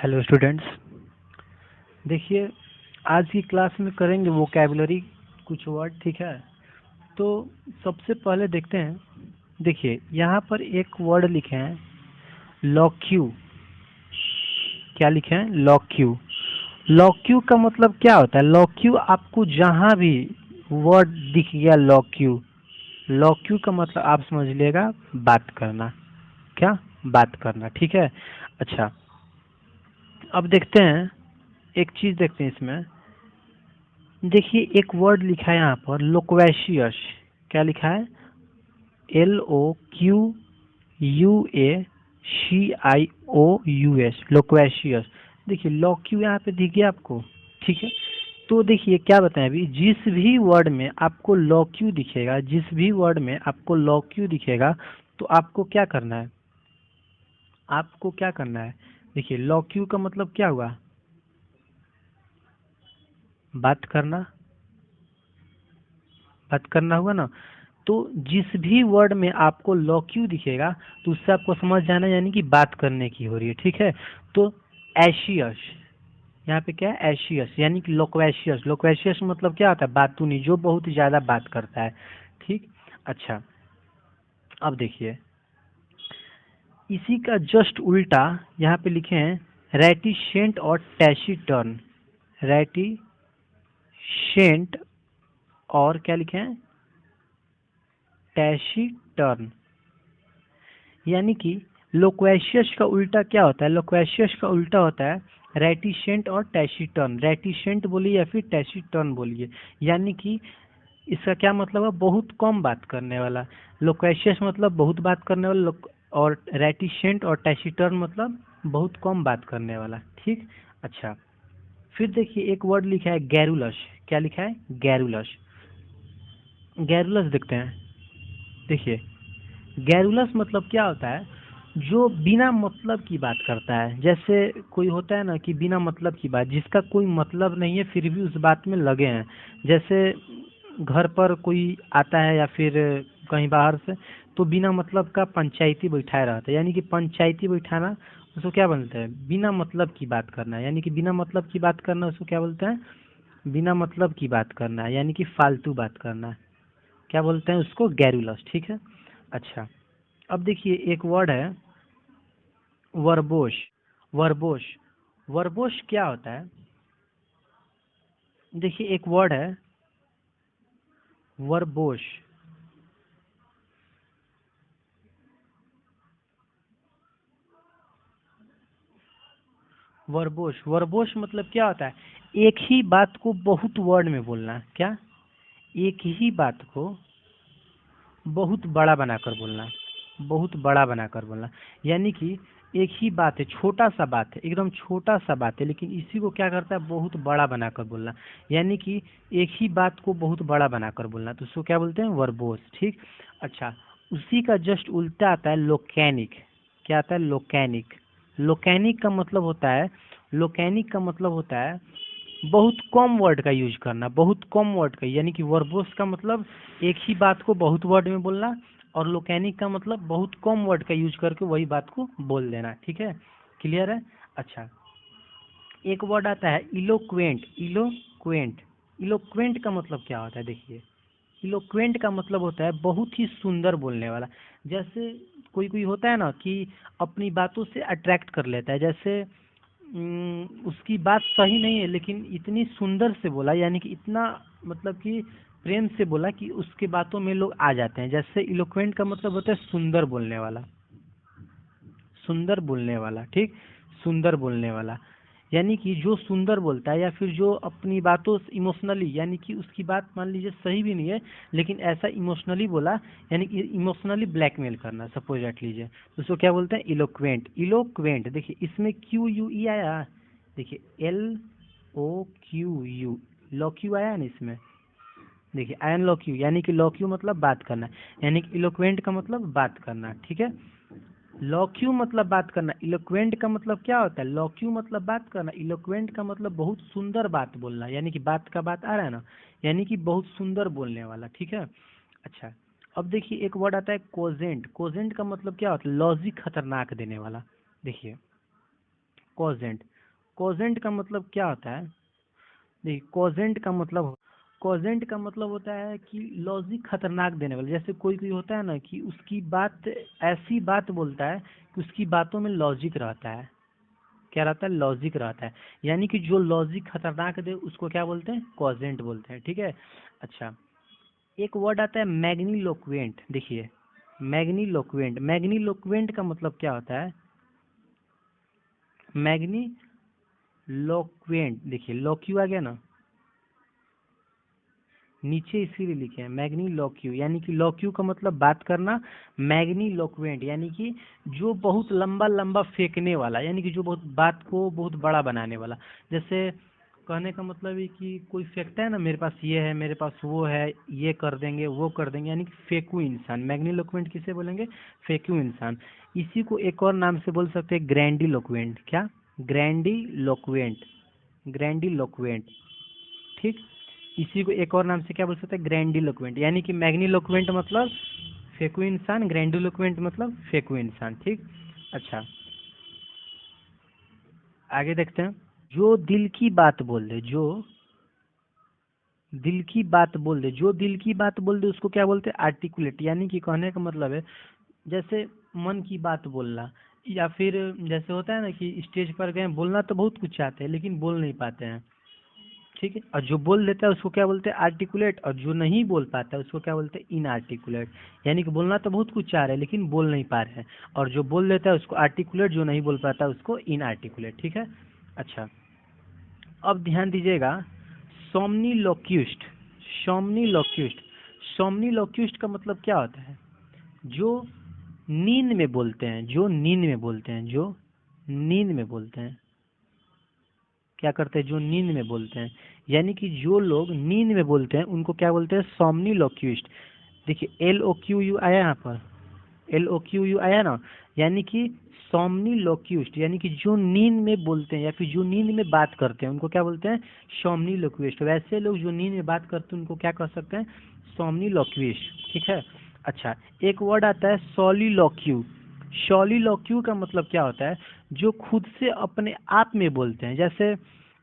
Hello students. देखिए, आज की क्लास में करेंगे वोकैबुलरी कुछ वर्ड, ठीक है। तो सबसे पहले देखते हैं। देखिए, यहाँ पर एक वर्ड लिखे हैं लॉक्यू। क्या लिखे हैं? लॉक्यू। लॉक्यू का मतलब क्या होता है? लॉक्यू आपको जहाँ भी वर्ड दिख गया लॉक्यू, लॉक्यू का मतलब आप समझ लीजिएगा बात करना। क्या? बात करना, ठीक है। अच्छा, अब देखते हैं, एक चीज देखते हैं इसमें। देखिए, एक वर्ड लिखा है यहाँ पर लोक्वेशियस। क्या लिखा है? LOQUACIOUS, लोक्वेशियस। देखिए, लॉक्यू यहाँ पे दिख गया आपको, ठीक है। तो देखिए क्या बताएं, अभी जिस भी वर्ड में आपको लॉक्यू दिखेगा, जिस भी वर्ड में आपको लॉक्यू दिखेगा, तो आपको क्या करना है? आपको क्या करना है? देखिए, लॉक्यू का मतलब क्या हुआ? बात करना। बात करना हुआ ना। तो जिस भी वर्ड में आपको लॉक्यू दिखेगा, तो उससे आपको समझ जाना, यानी कि बात करने की हो रही है, ठीक है। तो एशियस, यहाँ पे क्या है? एशियस, यानी कि लोक्वेशियस। लोक्वेशियस मतलब क्या होता है? बातूनी, जो बहुत ज्यादा बात करता है, ठीक। अच्छा, अब देखिए, इसी का जस्ट उल्टा यहाँ पे लिखे हैं रेटिसेंट और टैसिटर्न। रेटिसेंट और क्या लिखे हैं? टैसिटर्न। यानी कि लोक्वेशियस का उल्टा क्या होता है? लोक्वेशियस का उल्टा होता है रेटिसेंट और टैसिटर्न। रेटिसेंट बोलिए या फिर टैसिटर्न बोलिए, यानी कि इसका क्या मतलब है? बहुत कम बात करने वाला। लोक्वेशियस मतलब बहुत बात करने वाला, और रेटिसेंट और टैसिटर्न मतलब बहुत कम बात करने वाला, ठीक। अच्छा, फिर देखिए एक वर्ड लिखा है गैरुलस। क्या लिखा है? गैरुलस। गैरुलस देखते हैं। देखिए, गैरुलस मतलब क्या होता है? जो बिना मतलब की बात करता है। जैसे कोई होता है ना कि बिना मतलब की बात, जिसका कोई मतलब नहीं है फिर भी उस बात में लगे हैं। जैसे घर पर कोई आता है या फिर कहीं बाहर से, तो बिना मतलब का पंचायती बैठाया रहता है, यानी कि पंचायती बैठाना उसको क्या बोलते हैं? बिना मतलब की बात करना, यानी कि बिना मतलब की बात करना उसको क्या बोलते हैं? बिना मतलब की बात करना, यानी कि फालतू बात करना। क्या बोलते हैं उसको? गैरुलस, ठीक है। अच्छा, अब देखिए एक वर्ड है वर्बोश। वर्बोश। वर्बोश क्या होता है? देखिए एक वर्ड है वर्बोश। वर्बोश। वर्बोश मतलब क्या होता है? एक ही बात को बहुत वर्ड में बोलना। क्या? एक ही बात को बहुत बड़ा बनाकर बोलना। बहुत बड़ा बनाकर बोलना, यानी कि एक ही बात है, छोटा सा बात है, एकदम छोटा सा बात है, लेकिन इसी को क्या करता है? बहुत बड़ा बनाकर बोलना, यानी कि एक ही बात को बहुत बड़ा बनाकर बोलना, तो उसको क्या बोलते हैं? वर्बोस, ठीक। अच्छा, उसी का जस्ट उल्टा आता है लोकैनिक। क्या आता है? लोकैनिक। लोकैनिक का मतलब होता है, लोकैनिक का मतलब होता है बहुत कम वर्ड का यूज करना। बहुत कम वर्ड का, यानी कि वर्बोस का मतलब एक ही बात को बहुत वर्ड में बोलना, और लोकैनिक का मतलब बहुत कम वर्ड का यूज करके वही बात को बोल देना, ठीक है। क्लियर है? अच्छा, एक वर्ड आता है इलोक्वेंट। इलोक्वेंट। इलोक्वेंट का मतलब क्या होता है? देखिए, इलोक्वेंट का मतलब होता है बहुत ही सुंदर बोलने वाला। जैसे कोई कोई होता है ना कि अपनी बातों से अट्रैक्ट कर लेता है। जैसे उसकी बात सही नहीं है, लेकिन इतनी सुंदर से बोला, यानी कि इतना मतलब कि प्रेम से बोला कि उसके बातों में लोग आ जाते हैं। जैसे इलोक्वेंट का मतलब होता है सुंदर बोलने वाला। सुंदर बोलने वाला, ठीक। सुंदर बोलने वाला, यानी कि जो सुंदर बोलता है, या फिर जो अपनी बातों से इमोशनली, यानी कि उसकी बात मान लीजिए सही भी नहीं है, लेकिन ऐसा इमोशनली बोला, यानी कि इमोशनली ब्लैकमेल करना, सपोज रख लीजिए, तो उसको क्या बोलते हैं? इलोक्वेंट। इलोक्वेंट। देखिए इसमें क्यू यू ई आया। देखिए LOQU, लॉक्यू आया ना इसमें। देखिए आयन लॉक्यू, यानी कि लॉक्यू मतलब बात करना, यानी कि इलोक्वेंट का मतलब बात करना, ठीक है। लॉक्यू मतलब बात करना। इलोक्वेंट का मतलब क्या होता है? लॉक्यू मतलब बात करना, इलोक्वेंट का मतलब बहुत सुंदर बात बोलना, यानी कि बात का बात आ रहा है ना, यानी कि बहुत सुंदर बोलने वाला, ठीक है। अच्छा, अब देखिए एक वर्ड आता है कोजेंट। कोजेंट का मतलब क्या होता है? लॉजिक खतरनाक देने वाला। देखिए, कोजेंट। कॉजेंट का मतलब क्या होता है? देखिए, कॉजेंट का मतलब होता है कि लॉजिक खतरनाक देने वाला। जैसे कोई कोई होता है ना कि उसकी बात, ऐसी बात बोलता है कि उसकी बातों में लॉजिक रहता है। क्या रहता है? लॉजिक रहता है। यानी कि जो लॉजिक खतरनाक दे उसको क्या बोलते हैं? कॉजेंट बोलते हैं। ठीक है। अच्छा, एक वर्ड आता है मैग्नीलोक्वेंट। देखिए, मैग्नीलोक्वेंट का मतलब क्या होता है? मैग्नीलोक्वेंट, देखिए लॉक्यू आ गया ना नीचे, इसीलिए लिखे हैं मैग्नी लॉक्यू, यानी कि लॉक्यू का मतलब बात करना। मैग्नी लोक्वेंट यानी कि जो बहुत लंबा लंबा फेंकने वाला, यानी कि जो बहुत बात को बहुत बड़ा बनाने वाला। जैसे कहने का मतलब है कि कोई फेंकता है ना, मेरे पास ये है, मेरे पास वो है, ये कर देंगे, वो कर देंगे, यानी कि फेंकू इंसान। मैग्नी लोक्वेंट किसे बोलेंगे? फेंकू इंसान। इसी को एक और नाम से बोल सकते हैं, ग्रैंडी लोक्वेंट। क्या? ग्रैंडी लोक्वेंट, ग्रैंडी लोक्वेंट। ठीक। इसी को एक और नाम से क्या बोल सकते हैं? ग्रैंडिलोक्वेंट। यानी कि मैग्निलोक्वेंट मतलब फेंकू इंसान, ग्रैंडिलोक्वेंट मतलब फेंकू इंसान। ठीक। अच्छा, आगे देखते हैं। जो दिल की बात बोल दे, जो दिल की बात बोल दे, जो दिल की बात बोल दे उसको क्या बोलते हैं? आर्टिकुलेट। यानी कि कहने का मतलब है जैसे मन की बात बोलना, या फिर जैसे होता है ना कि स्टेज पर गए, बोलना तो बहुत कुछ चाहते हैं लेकिन बोल नहीं पाते हैं। ठीक है। और जो बोल देता है उसको क्या बोलते हैं? आर्टिकुलेट। और जो नहीं बोल पाता है उसको क्या बोलते हैं? इनआर्टिकुलेट। यानी कि बोलना तो बहुत कुछ चाह रहे हैं लेकिन बोल नहीं पा रहे हैं। और जो बोल देता है उसको आर्टिकुलेट, जो नहीं बोल पाता है उसको इनआर्टिकुलेट। ठीक है। अच्छा, अब ध्यान दीजिएगा। सोमनीलोक्यूस्ट, सोमनीलोक्यूस्ट, सोमनीलोक्यूस्ट का मतलब क्या होता है? जो नींद में बोलते हैं, जो नींद में बोलते हैं, जो नींद में बोलते हैं। क्या करते हैं? जो नींद में बोलते हैं। यानी कि जो लोग नींद में बोलते हैं उनको क्या बोलते हैं? सोमनीलोक्विस्ट। देखिए, LOQU आया यहाँ पर, LOQU आया ना, यानी कि सोमनीलोक्विस्ट, यानी कि जो नींद में बोलते हैं या फिर जो नींद में बात करते हैं उनको क्या बोलते हैं? सोमनीलोक्विस्ट। वैसे लोग जो नींद में बात करते हैं उनको क्या कह सकते हैं? सोमनीलोक्विस्ट। ठीक है। अच्छा, एक वर्ड आता है सॉलिलोक्यू। सॉलिलोक्यू का मतलब क्या होता है? जो खुद से अपने आप में बोलते हैं। जैसे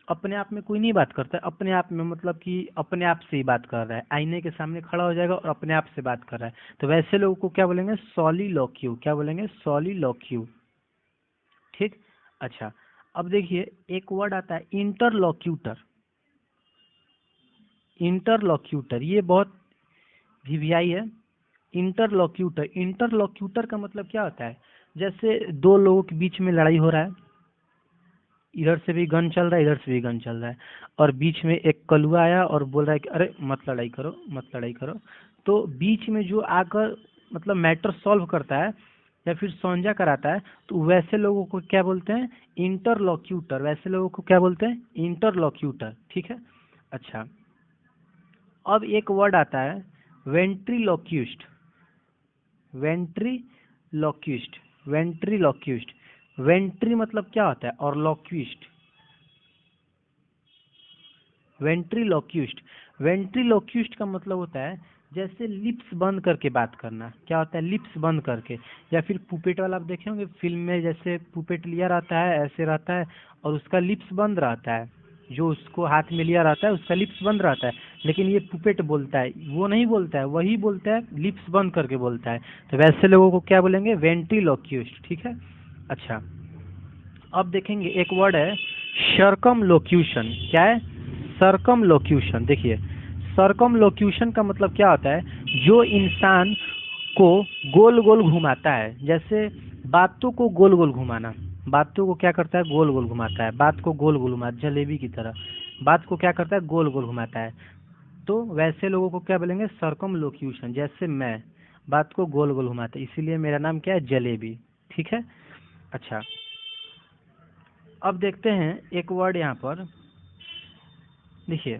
अपने आप में कोई नहीं बात करता है, अपने आप में मतलब कि अपने आप से ही बात कर रहा है, आईने के सामने खड़ा हो जाएगा और अपने आप से बात कर रहा है, तो वैसे लोगों को क्या बोलेंगे? सॉलिलोक्यू। क्या बोलेंगे? सॉलिलोक्यू। ठीक। अच्छा, अब देखिए एक वर्ड आता है इंटरलॉक्यूटर। इंटरलॉक्यूटर ये बहुत वीवीआई है। इंटरलॉक्यूटर, इंटरलॉक्यूटर का मतलब क्या होता है? जैसे दो लोगों के बीच में लड़ाई हो रहा है, इधर से भी गन चल रहा है, इधर से भी गन चल रहा है, और बीच में एक कलुआ आया और बोल रहा है कि अरे मत लड़ाई करो, मत लड़ाई करो। तो बीच में जो आकर मतलब मैटर सॉल्व करता है या फिर समझा कराता है, तो वैसे लोगों को क्या बोलते हैं? इंटरलॉक्यूटर। वैसे लोगों को क्या बोलते हैं? इंटरलॉक्यूटर। ठीक है। अच्छा, अब एक वर्ड आता है वेंट्रीलॉक्यूस्ट। वेंट्रीलॉक्यूस्ट, वेंट्रीलॉक्यूस्ट। वेंट्री मतलब क्या होता है? और लॉक्यूस्ट, वेंट्रीलॉक्यूस्ट। वेंट्रीलॉक्यूस्ट का मतलब होता है जैसे लिप्स बंद करके बात करना। क्या होता है? लिप्स बंद करके। या फिर पुपेट वाला आप देखे होंगे फिल्म में, जैसे पुपेट लिया रहता है, ऐसे रहता है और उसका लिप्स बंद रहता है। जो उसको हाथ में लिया रहता है उसका लिप्स बंद रहता है, लेकिन ये पुपेट बोलता है, वो नहीं बोलता है, वही बोलता है लिप्स बंद करके बोलता है। तो वैसे लोगों को क्या बोलेंगे? वेंट्रीलॉक्यूस्ट। ठीक है। अच्छा, अब देखेंगे एक वर्ड है सर्कमलोक्यूशन। क्या है? सर्कमलोक्यूशन। देखिए, सर्कमलोक्यूशन का मतलब क्या होता है? जो इंसान को गोल गोल घुमाता है। जैसे बातों को गोल गोल घुमाना, बातों को क्या करता है? गोल गोल घुमाता है। बात को गोल गोल घुमाता, जलेबी की तरह बात को क्या करता है? गोल गोल घुमाता है। तो वैसे लोगों को क्या बोलेंगे? सर्कमलोक्यूशन। जैसे मैं बात को गोल गोल घुमाता, इसीलिए मेरा नाम क्या है? जलेबी। ठीक है। अच्छा, अब देखते हैं एक वर्ड यहाँ पर। देखिए,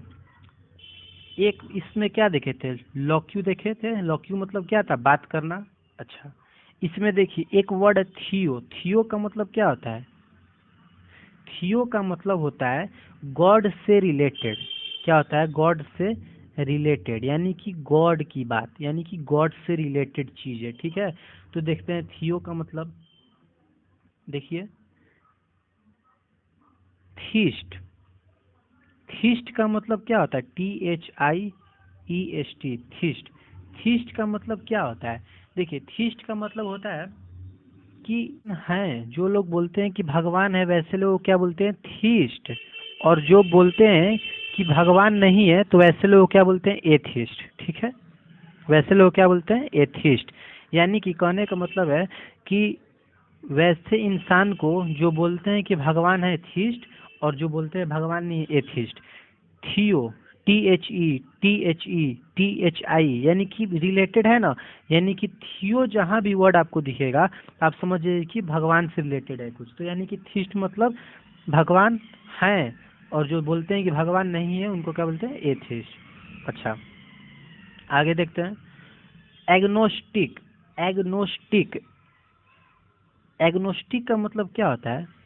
एक इसमें क्या देखे थे? लॉक्यू देखे थे। लॉक्यू मतलब क्या था? बात करना। अच्छा, इसमें देखिए एक वर्ड है थियो। थियो का मतलब क्या होता है? थियो का मतलब होता है गॉड से रिलेटेड। क्या होता है? गॉड से रिलेटेड, यानी कि गॉड की बात, यानी कि गॉड से रिलेटेड चीज है। ठीक है। तो देखते हैं थियो का मतलब। देखिए, थीस्ट। थीस्ट का मतलब क्या होता है? THIEST, theist. थीस्ट का मतलब क्या होता है? देखिए, थीस्ट का मतलब होता है कि हैं जो लोग बोलते हैं कि भगवान है, वैसे लोग क्या बोलते हैं? थीस्ट। और जो बोलते हैं कि भगवान नहीं है, तो वैसे लोग क्या बोलते हैं? एथीस्ट। ठीक है, वैसे लोग क्या बोलते हैं? एथीस्ट। यानी कि कहने का मतलब है कि वैसे इंसान को जो बोलते हैं कि भगवान है, थीस्ट, और जो बोलते हैं भगवान नहीं, एथीस्ट। थियो, THETHI, यानी कि रिलेटेड है ना। यानी कि थियो जहाँ भी वर्ड आपको दिखेगा, आप समझिए कि भगवान से रिलेटेड है कुछ। तो यानी कि थीस्ट मतलब भगवान है, और जो बोलते हैं कि भगवान नहीं है, उनको क्या बोलते हैं? एथिस्ट। अच्छा, आगे देखते हैं। एग्नोस्टिक। एग्नोस्टिक। एग्नोस्टिक का मतलब क्या होता है?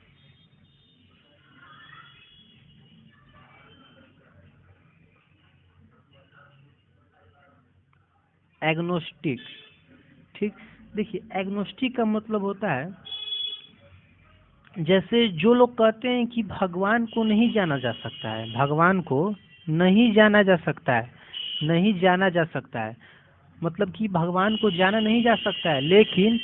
एग्नोस्टिक, ठीक। देखिए, एग्नोस्टिक का मतलब होता है, जैसे जो लोग कहते हैं कि भगवान को नहीं जाना जा सकता है, भगवान को नहीं जाना जा सकता है, नहीं जाना जा सकता है, मतलब कि भगवान को जाना नहीं जा सकता है, लेकिन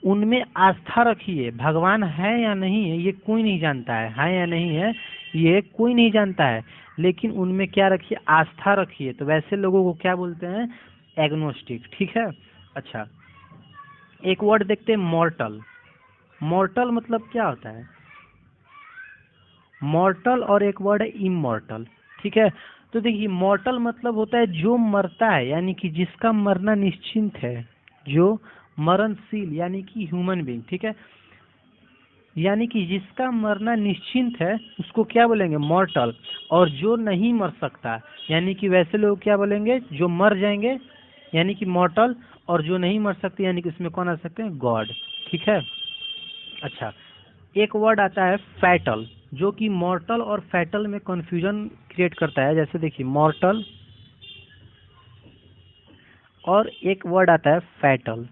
उनमें आस्था रखिए। भगवान है या नहीं है ये कोई नहीं जानता है या नहीं है ये कोई नहीं जानता है, लेकिन उनमें क्या रखिए? आस्था रखिए। तो वैसे लोगों को क्या बोलते हैं? एग्नोस्टिक। ठीक है। अच्छा, एक वर्ड देखते हैं, मॉर्टल। मॉर्टल मतलब क्या होता है? मॉर्टल और एक वर्ड है इमॉर्टल। ठीक है। तो देखिए, मॉर्टल मतलब होता है जो मरता है, यानी कि जिसका मरना निश्चिंत है, जो मरणशील, यानी कि ह्यूमन बीइंग। ठीक है, यानी कि जिसका मरना निश्चिंत है, उसको क्या बोलेंगे? मॉर्टल। और जो नहीं मर सकता, यानी कि वैसे लोग क्या बोलेंगे? जो मर जाएंगे, यानी कि मॉर्टल। और जो नहीं मर सकते, यानी कि उसमें कौन आ सकते हैं? गॉड। ठीक है। अच्छा, एक वर्ड आता है फैटल, जो कि मॉर्टल और फैटल में कंफ्यूजन क्रिएट करता है। जैसे देखिए, मॉर्टल और एक वर्ड आता है फैटल।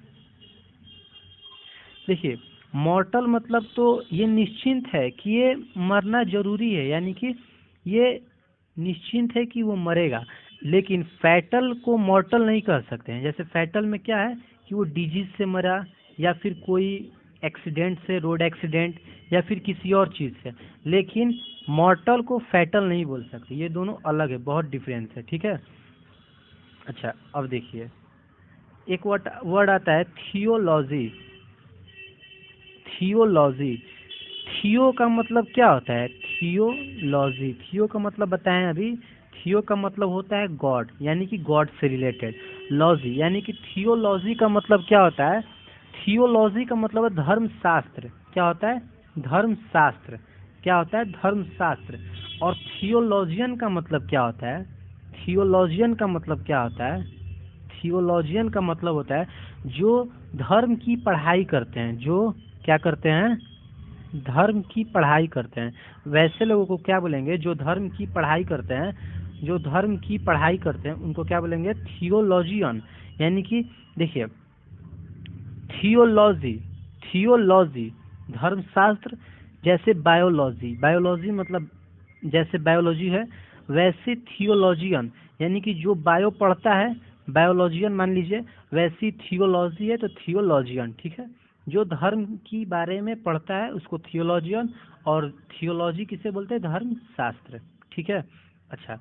देखिए, मॉर्टल मतलब तो ये निश्चिंत है कि ये मरना जरूरी है, यानी कि ये निश्चिंत है कि वो मरेगा। लेकिन फैटल को मॉर्टल नहीं कह सकते हैं। जैसे फैटल में क्या है कि वो डिजीज से मरा, या फिर कोई एक्सीडेंट से, रोड एक्सीडेंट, या फिर किसी और चीज़ से। लेकिन मॉर्टल को फैटल नहीं बोल सकते, ये दोनों अलग है, बहुत डिफरेंस है। ठीक है। अच्छा, अब देखिए, एक वर्ड वर्ड आता है थियोलॉजी। थियोलॉजी। थियो का मतलब क्या होता है? थियोलॉजी, थियो का मतलब बताएं अभी। थियो का मतलब होता है गॉड, यानी कि गॉड से रिलेटेड। लॉजी, यानी कि थियोलॉजी का मतलब क्या होता है? थियोलॉजी का मतलब है धर्मशास्त्र। क्या होता है? धर्मशास्त्र। क्या होता है? धर्मशास्त्र। और थियोलॉजियन का मतलब क्या होता है? थियोलॉजियन का मतलब क्या होता है? थियोलॉजियन का मतलब होता है जो धर्म की पढ़ाई करते हैं। जो क्या करते हैं? धर्म की पढ़ाई करते हैं। वैसे लोगों को क्या बोलेंगे? जो धर्म की पढ़ाई करते हैं, जो धर्म की पढ़ाई करते हैं, उनको क्या बोलेंगे? थियोलॉजियन। यानी कि देखिए, थियोलॉजी, थियोलॉजी धर्मशास्त्र। जैसे बायोलॉजी, बायोलॉजी मतलब जैसे बायोलॉजी है, वैसे थियोलॉजियन, यानी कि जो बायो पढ़ता है, बायोलॉजियन मान लीजिए, वैसी थियोलॉजी है तो थियोलॉजियन। ठीक है। जो धर्म की बारे में पढ़ता है उसको थियोलॉजियन, और थियोलॉजी किसे बोलते हैं? धर्म शास्त्र। ठीक है। अच्छा,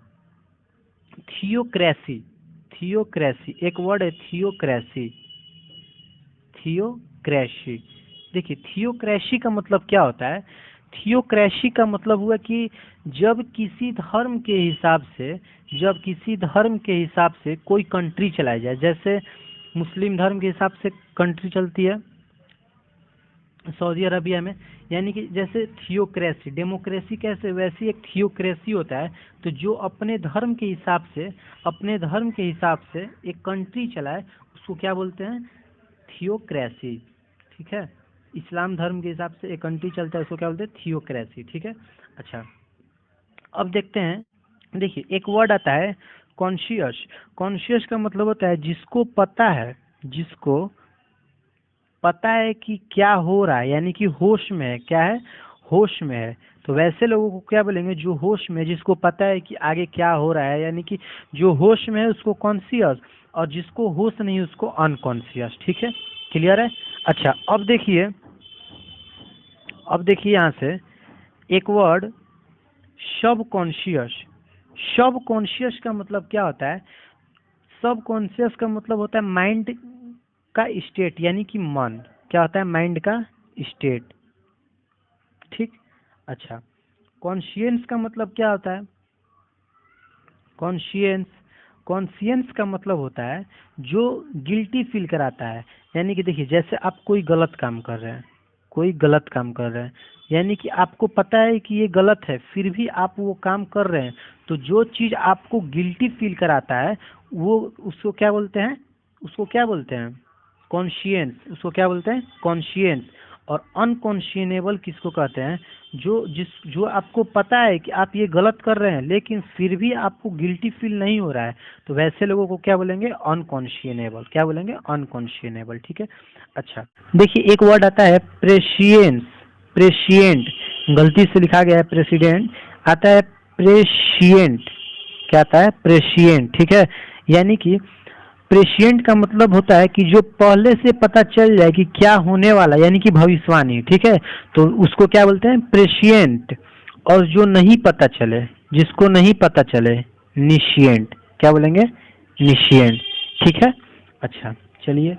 थियोक्रेसी। थियोक्रेसी, एक वर्ड है थियोक्रेसी। थियोक्रेसी। देखिए, थियोक्रेसी का मतलब क्या होता है? थियोक्रेसी का मतलब हुआ कि जब किसी धर्म के हिसाब से, जब किसी धर्म के हिसाब से कोई कंट्री चलाई जाए, जैसे मुस्लिम धर्म के हिसाब से कंट्री चलती है सऊदी अरबिया में, यानी कि जैसे थियोक्रेसी, डेमोक्रेसी कैसे, वैसी एक थियोक्रेसी होता है। तो जो अपने धर्म के हिसाब से, अपने धर्म के हिसाब से एक कंट्री चलाए, उसको क्या बोलते हैं? थियोक्रेसी। ठीक है। इस्लाम धर्म के हिसाब से एक कंट्री चलता है, उसको क्या बोलते हैं? थियोक्रेसी। ठीक है। अच्छा, अब देखते हैं। देखिए, एक वर्ड आता है कॉन्शियस। कॉन्शियस का मतलब होता है जिसको पता है, जिसको पता है कि क्या हो रहा है, यानी कि होश में है। क्या है? होश में है। तो वैसे लोगों को क्या बोलेंगे, जो होश में, जिसको पता है कि आगे क्या हो रहा है, यानी कि जो होश में है उसको कॉन्शियस, और जिसको होश नहीं उसको अनकॉन्शियस। ठीक है, क्लियर है। अच्छा, अब देखिए यहाँ से एक वर्ड सब कॉन्शियस। सब कॉन्शियस का मतलब क्या होता है? सब कॉन्शियस का मतलब होता है माइंड का स्टेट, यानी कि मन। क्या होता है? माइंड का स्टेट। ठीक। अच्छा, कॉन्शियंस का मतलब क्या होता है? कॉन्शियंस, कॉन्शियंस का मतलब होता है जो गिल्टी फील कराता है। यानी कि देखिए, जैसे आप कोई गलत काम कर रहे हैं, कोई गलत काम कर रहे हैं, यानी कि आपको पता है कि ये गलत है, फिर भी आप वो काम कर रहे हैं, तो जो चीज़ आपको गिल्टी फील कराता है वो, उसको क्या बोलते हैं? उसको क्या बोलते हैं? कॉन्शियंस। उसको क्या बोलते हैं? कॉन्शियंस। और अनकॉन्शियनेबल किसको कहते हैं? जो आपको पता है कि आप ये गलत कर रहे हैं, लेकिन फिर भी आपको गिल्टी फील नहीं हो रहा है, तो वैसे लोगों को क्या बोलेंगे? अनकॉन्शियनेबल। क्या बोलेंगे? अनकॉन्शियनेबल। ठीक है। अच्छा, देखिए एक वर्ड आता है प्रेशियंस, प्रेशिएंट। गलती से लिखा गया है प्रेसिडेंट, आता है प्रेशिएंट। क्या आता है? प्रेशिएंट। ठीक है, यानी कि प्रेशिएंट का मतलब होता है कि जो पहले से पता चल जाए कि क्या होने वाला, यानी कि भविष्यवाणी। ठीक है, तो उसको क्या बोलते हैं? प्रेशिएंट। और जो नहीं पता चले, जिसको नहीं पता चले, निशिएंट। क्या बोलेंगे? निशिएंट। ठीक है। अच्छा, चलिए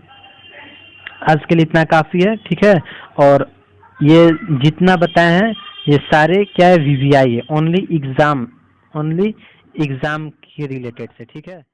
आज के लिए इतना काफ़ी है। ठीक है, और ये जितना बताए हैं ये सारे क्या है? वीवीआई है, ओनली एग्ज़ाम, ओनली एग्ज़ाम के रिलेटेड से। ठीक है।